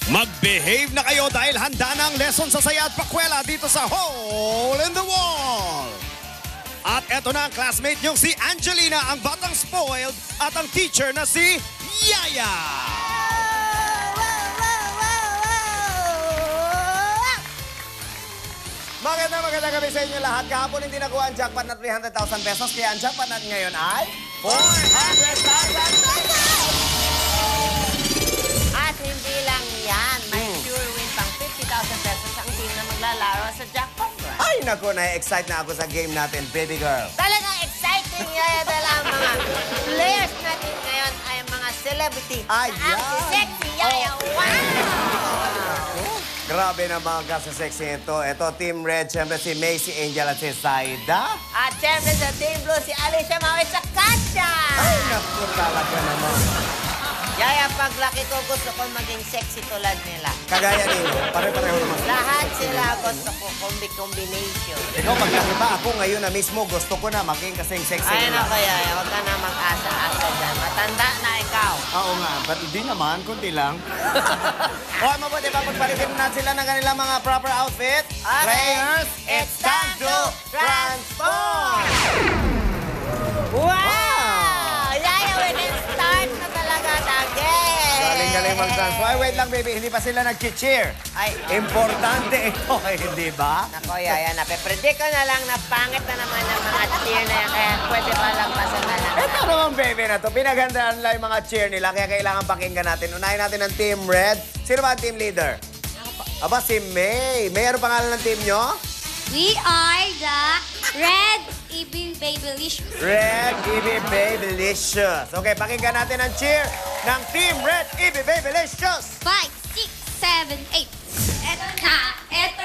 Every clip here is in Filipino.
Mag-behave na kayo dahil handa na ang lesson sa saya at pakwela dito sa Hole in the Wall. At eto na ang classmate niyong si Angelina, ang batang spoiled, at ang teacher na si Yaya. Magandang gabi sa inyo lahat. Kahapon hindi nakuha ang jackpot na 300,000 pesos, kaya ang jackpot natin ngayon ay 400,000 pesos! At hindi lang yan, may sure win pang 50,000 pesos ang team na maglalaro sa jackpot run. Ay, naku, na-excite na ako sa game natin, baby girl. Talagang exciting yaya dahil ang mga players natin ngayon ay mga celebrity. Ay, na ang si Sexy Yaya. Wow! Grabe na mga kasi-sexy ito. Ito, Team Red, siyempre si May, si Angel at si Saida. At syempre sa Team Blue, si Alicia Mawis sa Katya. Ay, naku, talaga naman. Yaya, paglaki ko, gusto ko maging sexy tulad nila. Kagaya nino, pare-pareho naman. Lahat sila gusto ko, combination. Ikaw, pagkaki ba ako ngayon na mismo, gusto ko na maging kasing sexy Ay, nila. naku, Yaya, huwag ka na mag-asa-asa dyan. Matanda na ikaw. Oo nga, but hindi naman, kunti lang. O, mabuti ba pagpalitin na sila ng kanilang mga proper outfit? Okay. Players, it's time to transform! Wow! Yaya, we can start na talaga the game. Galing-galing mag-transform. Ay, wait lang, baby, hindi pa sila nag-cheer. Ay, Importante ito, hindi ba? nako, Yaya, nape-predict ko na lang na pangit na naman ang mga cheer na yan, kaya pwede pa lang pasan na lang. Ito naman, baby, na to. Pinaghandaan nila yung mga cheer nila, kaya kailangan pakinggan natin. Unahin natin ang Team Red. Sino ba ang team leader? Aba, si May. May, ano pangalan ng team nyo? We are the Red EB Babylicious. Red EB Babylicious. Okay, pakinggan natin ang cheer ng Team Red EB Babylicious. 5, 6, 7, 8. Eto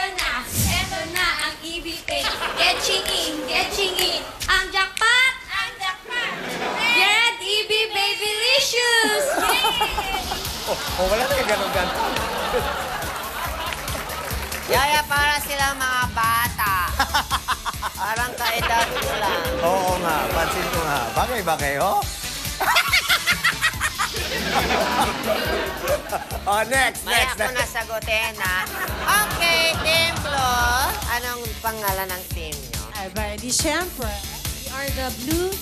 na ang EBK. Getching in. Ang jackpot. Red EB Babylicious. Yay! Wala na yung ganun-ganun. Yaya, para silang mga bata. Parang kaedad ko lang. Oo nga, pansin ko nga. Bagay, oh. Oh, next. Maya ko nasagutin, ha? Okay, Team Blue. Anong pangalan ng team nyo? Ay, di siyempre. We are the Blue.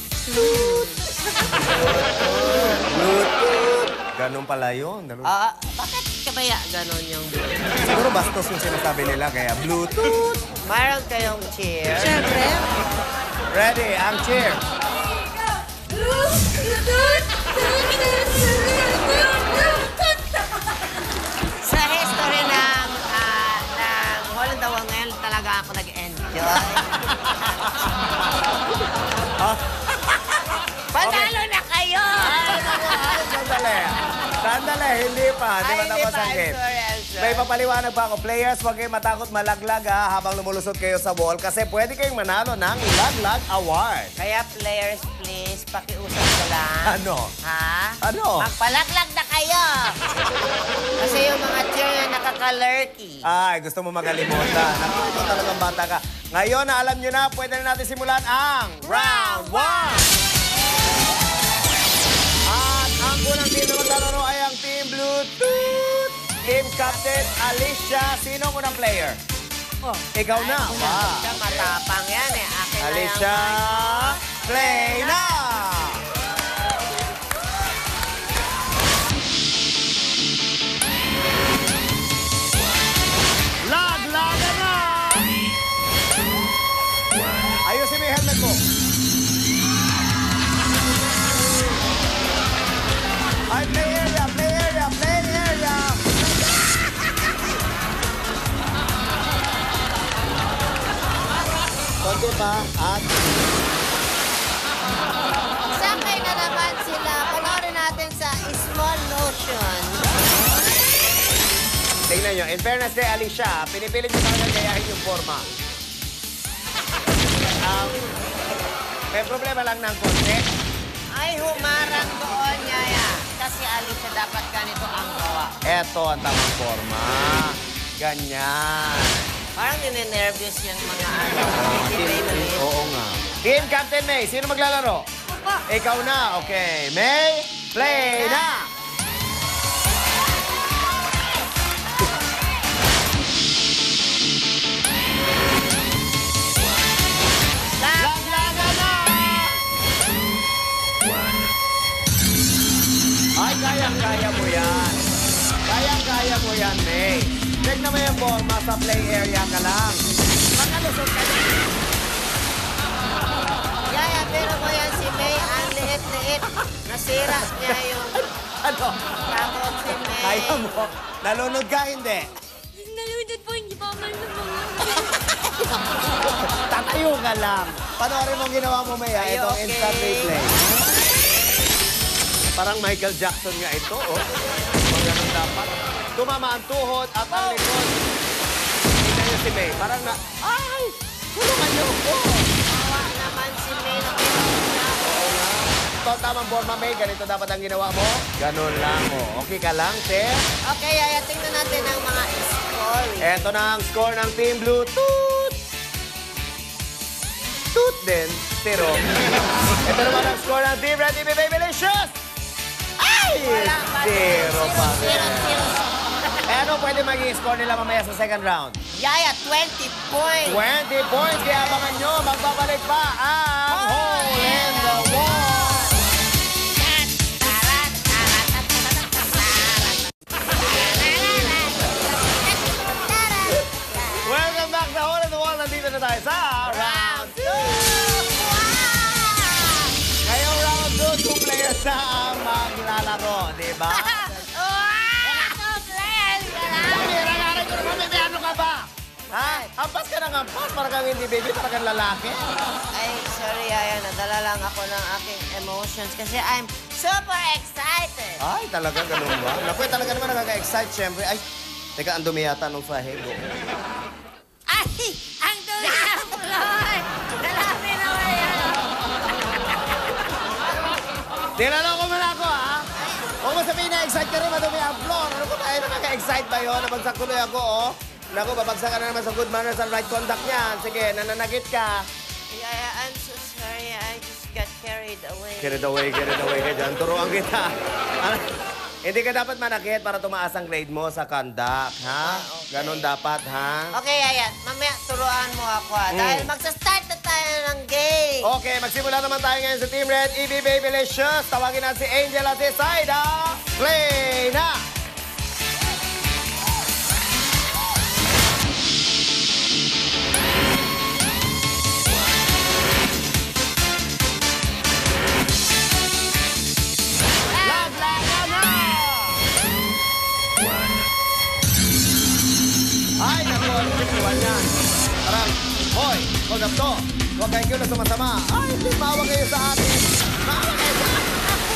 Ganun pala yun. Bakit kabaya ganon yung blue? Siguro bastos yung sinasabi nila, kaya Bluetooth. Mayroon kayong cheer. Siyempre. Ready, ang cheer. Sa history ng Hole in the Wall ngayon, talaga ako nag-enjoy. Panalo na kayo! Sandali, hindi pa. Di ba tapos ang game? May papaliwanag pa ako. Players, huwag kayong matakot malaglag habang lumulusot kayo sa wall kasi pwede kayong manalo ng Laglag Award. Kaya players, please, pakiusap ko lang. Ano? Ha? Ano? Magpalaglag na kayo! Kasi yung mga cheer na nakaka-lurky. Ay, gusto mo magalimutan. Ako, ito talagang bata ka. Ngayon na alam nyo na, pwede na natin simulan ang Round 1! At ang unang team na maglalaro ay ang Team Bluetooth. Team Captain Alicia. Sino ang unang player? Oh. Ikaw na. Wow. Siya matapang yan eh. Akin na Alicia, play na! Laglagan na! Ayusin mo yung helmet mo. Ay, play area! Konti pa at... Sakay na naman sila. Panoorin natin sa Small Motion. Tingnan nyo, in fairness kay Alicia, pinipilit nyo talaga gayahin yung forma. May problema lang ng konti. Ay, humarang doon, Yaya. Kasi Alicia, dapat ganito ang gawa. Eto ang tamang forma. Ganyan. Parang nininervyos yung mga ano. Oo nga. Team Captain May, sino maglalaro? Ikaw na, okay. May, play na! Kayang-kaya mo yan. Kayang-kaya mo yan, May. Tignan mo yung forma sa play area ka lang. Makalusot ka na. Yaya, pero mo yan si May, ang liit-liit. Nasira niya yung Ano? takot si May. Kaya mo. Nalunod ka, hindi. Nalunod po, hindi pa ako malumang. Tatayo ka lang. Panoorin mo ang ginawa mo, May. Ay, Itong okay. instant replay. Parang Michael Jackson nga ito, oh. Kung ganun dapat. Tumama ang tuhod at ang likod. Tingnan niyo si May. Parang na, ay! Tulungan niyo ko! Awa naman si May, nakita mo siya. Oo nga. Ito ang tamang forma, May. Ganito dapat ang ginawa mo. Ganun lang, oh. Okay ka lang, Chef? Okay, Yaya, tingnan natin ang mga score. Eto na ang score ng Team Blue. Toot! Toot din. 0. Ito naman ang score ng Team Red. Baby Babylicious! Ay! Wala pa din. 0 pa rin. 0-0. Eh, ano pwede maging score nila mamaya sa second round? Yaya, 20 points. 20 points. Kaya abangan nyo, magbabalik pa ang Hole in the Wall. Welcome back sa Hole in the Wall. Nandito na tayo sa round 2. Ngayong round 2, 2 players na ang maglalaro, di ba? Pamira-garay ko naman, baby. Ano ka ba? Ha? Hampas ka ng hampas. Parang kang hindi, baby. Parang kang lalaki. Ay, sorry, Yaya. Nadala lang ako ng aking emotions kasi I'm super excited. Ay, talaga ganun ba? Naku, talaga naman nakaka-excite, syempre. Ay, teka, ang dumi yata nung sahig. Ay, ang dumi ng floor. Dalabi naman yan. Tinanong ko man ako, ha? Huwag mo sabihin na excite ka rin, madumi ang floor. Ano ko tayo, nakaka-excite ba yun? Nabagsak tuloy ako, oh. Naku, babagsak ka na naman sa good manners and right conduct niyan. Sige, nananagit ka. Yaya, I'm so sorry. I just got carried away. Carried away ka dyan. Turuan kita. Hindi ka dapat manakit para tumaas ang grade mo sa conduct, ha? Okay. Ganon dapat, ha? Okay, Yaya. Mamaya turuan mo ako, ha? Dahil magsa-start na tayo ng game. Okay, magsimula naman tayo ngayon sa Team Red. EB Babylicious. Tawagin natin si Angel at si Saida. Play na! Laglagan na! Ay, naku, ano yung yan? Parang, hoy, hold up to. Huwag kayo na sumasama. Ay, hindi, maawa kayo sa atin. Maawa kayo sa atin.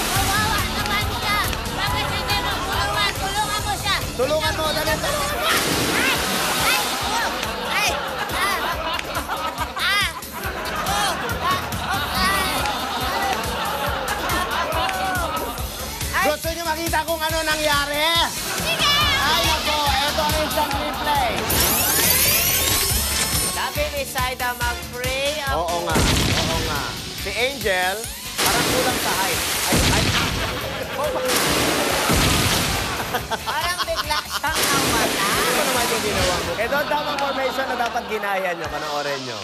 Kawawa naman siya. Bakit hindi mo tulungan? Tulungan mo siya. Tulungan mo, dali, tulungan mo. Ay! Ay! Oh! Ay! Ah! Ah! Oh! Ah! Ay! Gusto nyo makita kung ano nangyari? Sige! Ay, ako, eto ang instant replay. Sabi ni Saida mag-pray. Oo nga, oo nga. Si Angel, parang kulang sa height. Ay, Parang bigla siyang nawala. ano ba naman yung ginawa mo? Ito ang tamang formation na dapat ginaya nyo. Panoorin nyo.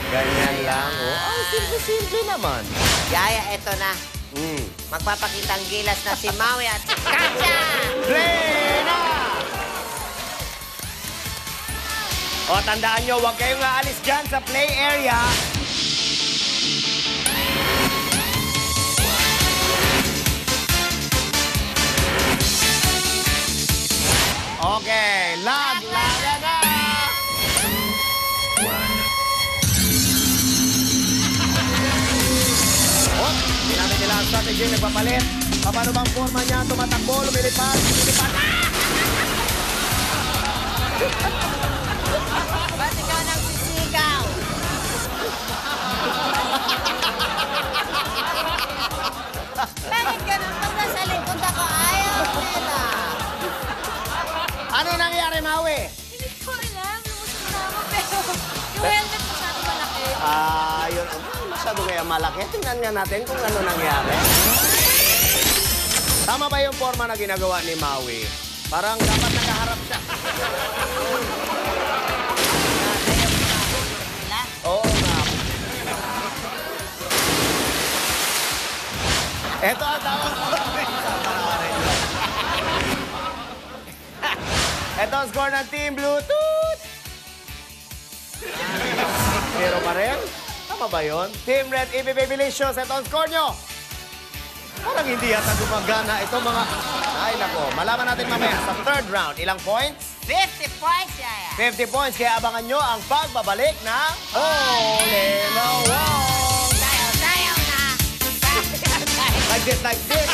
Ganyan lang, oh. Ang simple-simple naman. Yaya, eto na. Magpapakitang gilas na si Maui at si Katya. Play na! O, tandaan nyo, huwag kayong aalis dyan sa play area. Okay, laglagan na! Oh, hindi natin nila ang strategy, nagpapalit. Paano bang forma niya? Tumatakbo, lumilipad, lumilipad. Ba't ikaw nagsisigaw? Bakit ganun? Pag nasa likod ako, ayaw nila. Ano nangyari, Maui? Hindi ko alam. Lumusot na ako pero yung helmet masyado malaki. Yun. Masyado kaya malaki. Tingnan nga natin kung ano nangyari. Tama ba yung forma na ginagawa ni Maui? Parang dapat nakaharap siya. Nila? Oo nga. Ito ang tawag ko. Ito ang score ng Team Bluetooth. 0 pa rin. Tama ba yun? Team Red, EB Babylicious. Ito ang score nyo. Parang hindi yata gumagana ito mga... Ay, nako. Malaman natin mamaya sa third round. Ilang points? 50 points, Yaya. 50 points. Kaya abangan nyo ang pagbabalik ng Hole in the Wall. Tayo na. Like this, like this.